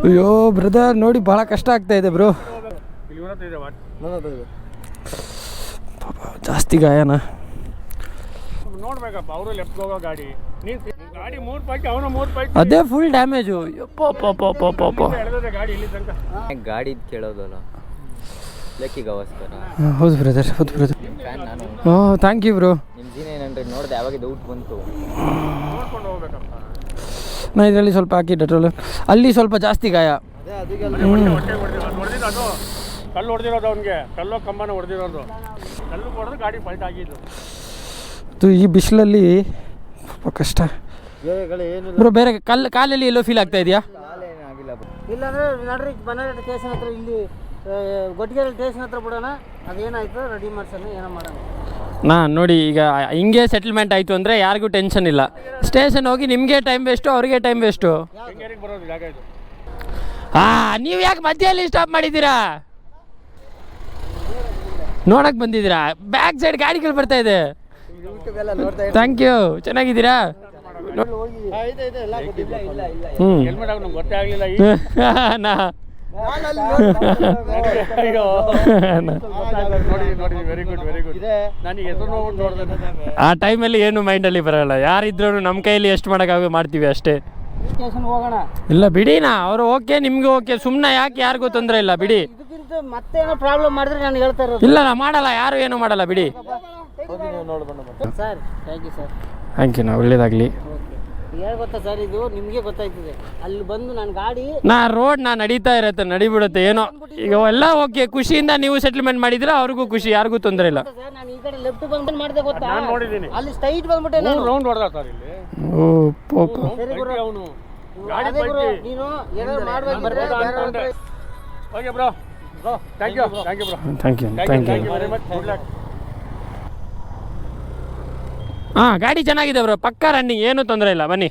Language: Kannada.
ಅಯ್ಯೋ ಬ್ರದರ್ ನೋಡಿ ಭಾಳ ಕಷ್ಟ ಆಗ್ತಾ ಇದೆ ಬ್ರೋ. ಜಾಸ್ತಿ ಗಾಯನ ನೋಡ್ಬೇಕಪ್ಪ. ಅವರು ಲೆಫ್ಟ್ ಹೋಗೋ ಗಾಡಿ, ಗಾಡಿ 3 ಪೈಕಿ ಅವನು 3 ಪೈಕಿ ಅದೇ ಫುಲ್ ಡ್ಯಾಮೇಜು. ಗಾಡಿ ಇಲ್ಲಿ ತನಕ ಗಾಡಿ ಕೇಳೋದಲ್ಲ ಲೆಕ್ಕಿಗೋಸ್ಕರ. ಹೌದು ಬ್ರದರ್, ಹೌದು ಬ್ರದರ್. ನಾನು ಥ್ಯಾಂಕ್ ಯು ಬ್ರೋ. ನಿಮ್ಮ G900 ನೋಡಿದೆ, ಯಾವಾಗ ಡೌಟ್ ಬಂತು. ನೋಡ್ಕೊಂಡು ಹೋಗ್ಬೇಕಪ್ಪ. ನಾ ಇದರಲ್ಲಿ ಸ್ವಲ್ಪ ಹಾಕಿ ಡೆಟ್ರೋಲ್. ಅಲ್ಲಿ ಸ್ವಲ್ಪ ಜಾಸ್ತಿ ಗಾಯ. ಹೊಡೆದಿದ್ದು ಅದು ಕಲ್ಲು ಹೊಡೆದಿರೋದು ಅವನಿಗೆ, ಕಲ್ಲು ಕಂಬನ ಹೊಡೆದಿರೋದು. ಕಲ್ಲು ಹೊಡೆದು ಗಾಡಿ ಫೈಟ್ ಆಗಿದ್ದು. ಈ ಬಿಸಿಲಲ್ಲಿ ಸ್ವಲ್ಪ ಕಷ್ಟ ಬ್ರೋ. ಬೇರೆ ಕಾಲಲ್ಲಿ ಎಲ್ಲೋ ಫೀಲ್ ಆಗ್ತಾ ಇದೆಯಾ? ಇಲ್ಲಾಂದ್ರೆ ನಡ್ರಿ ಬನ್ನಾರಘಟ್ಟ ಸ್ಟೇಷನ್ ಹತ್ರ, ಇಲ್ಲಿ ಗೊಟ್ಟಿಗೆರೆ ಸ್ಟೇಷನ್ ಹತ್ರ ಬಿಡೋಣ. ಅದೇನಾಯ್ತು ರೆಡಿ ಮಾಡ್ಸೋಣ, ಏನೋ ಮಾಡೋಣ. ನೋಡಿ ಈಗ ಹಿಂಗೆ ಸೆಟಲ್ಮೆಂಟ್ ಆಯಿತು ಅಂದರೆ ಯಾರಿಗೂ ಟೆನ್ಷನ್ ಇಲ್ಲ. ಸ್ಟೇಷನ್ ಹೋಗಿ ನಿಮಗೆ ಟೈಮ್ ವೇಸ್ಟು, ಅವ್ರಿಗೆ ಟೈಮ್ ವೇಸ್ಟು. ಬರೋದು ಜಾಗ ಇದು. ನೀವು ಯಾಕೆ ಮಧ್ಯದಲ್ಲಿ ಸ್ಟಾಪ್ ಮಾಡಿದ್ದೀರಾ? ನೋಡಕ್ಕೆ ಬಂದಿದ್ದೀರಾ? ಬ್ಯಾಕ್ ಸೈಡ್ ಗಾಡಿಗಳು ಬರ್ತಾ ಇದೆ. Thank you. ಚೆನ್ನಾಗಿದ್ದೀರಾ? ಹೆಲ್ಮೆಟ್ ಹಾಕಿ ನಮ್ಗೆ ಗೊತ್ತೇ ಆಗಲಿಲ್ಲ. Very good, very good. ನನಗೆ ಹೆಸರು ನೋಡಿದೆ. ಆ ಟೈಮಲ್ಲಿ ಏನು ಮೈಂಡಲ್ಲಿ ಬರೋಲ್ಲ. ಯಾರಿದ್ರು ನಮ್ಮ ಕೈಯಲ್ಲಿ ಎಷ್ಟು ಮಾಡೋಕ್ಕಾಗ ಮಾಡ್ತೀವಿ ಅಷ್ಟೇ. ಹೋಗೋಣ. ಇಲ್ಲ ಬಿಡಿನಾ, ಅವರು ಓಕೆ, ನಿಮ್ಗೆ ಓಕೆ. ಸುಮ್ಮನೆ ಯಾಕೆ ಯಾರಿಗೂ ತೊಂದರೆ ಇಲ್ಲ, ಬಿಡಿ. ಇದಕ್ಕಿಂತ ಮತ್ತೇನೋ ಪ್ರಾಬ್ಲಮ್ ಮಾಡಿದ್ರೆ ನಾನು ಹೇಳ್ತಾ ಇರೋದು. ಇಲ್ಲ ನಾ ಮಾಡಲ್ಲ, ಯಾರು ಏನು ಮಾಡಲ್ಲ, ಬಿಡಿ. Sir thank you sir. Thank you. ಒಳ್ಳೇದಾಗಲಿ. ಹೇಗೆ ಗೊತ್ತಾ ಸರ್, ಇದು ನಿಮಗೆ ಗೊತ್ತಾಯ್ತದೆ. ಅಲ್ಲಿ ಬಂದು ನಾನು ಗಾಡಿ ರೋಡ್ ನಡೀತಾ ಇರತ್ತೆ, ನಡಿಬಿಡುತ್ತೆ. ಏನೋ ಈಗ ಎಲ್ಲ ಓಕೆ, ಖುಷಿಯಿಂದ ನೀವು ಸೆಟಲ್ಮೆಂಟ್ ಮಾಡಿದ್ರೆ ಅವ್ರಿಗೂ ಖುಷಿ, ಯಾರಿಗೂ ತೊಂದರೆ ಇಲ್ಲ. ಸರ್ ನಾನು ಈ ಕಡೆ ಲೆಫ್ಟ್ ಬಂದು ಮಾಡಿದೆ ಗೊತ್ತಾ, ನಾನು ನೋಡಿದ್ದೀನಿ. ಅಲ್ಲಿ ಸ್ಟ್ರೈಟ್ ಬಂದ್ಬಿಟ್ಟೆ ನಾನು. ರೌಂಡ್ ಹೊಡೆದ ಸರ್ ಇಲ್ಲಿ. ಓ ಪೋಪ. ಅವನು ಗಾಡಿ ನೀನು ಏನಾದ್ರು ಮಾಡ್ಬೇಕಿದ್ರೆ okay bro. Bro thank you, thank you bro. Thank you, thank you very much. Good luck. ಗಾಡಿ ಚೆನ್ನಾಗಿದೆ ಬ್ರೋ, ಪಕ್ಕಾ ರನ್ನಿಂಗ್, ಏನೂ ತೊಂದರೆ ಇಲ್ಲ. ಬನ್ನಿ.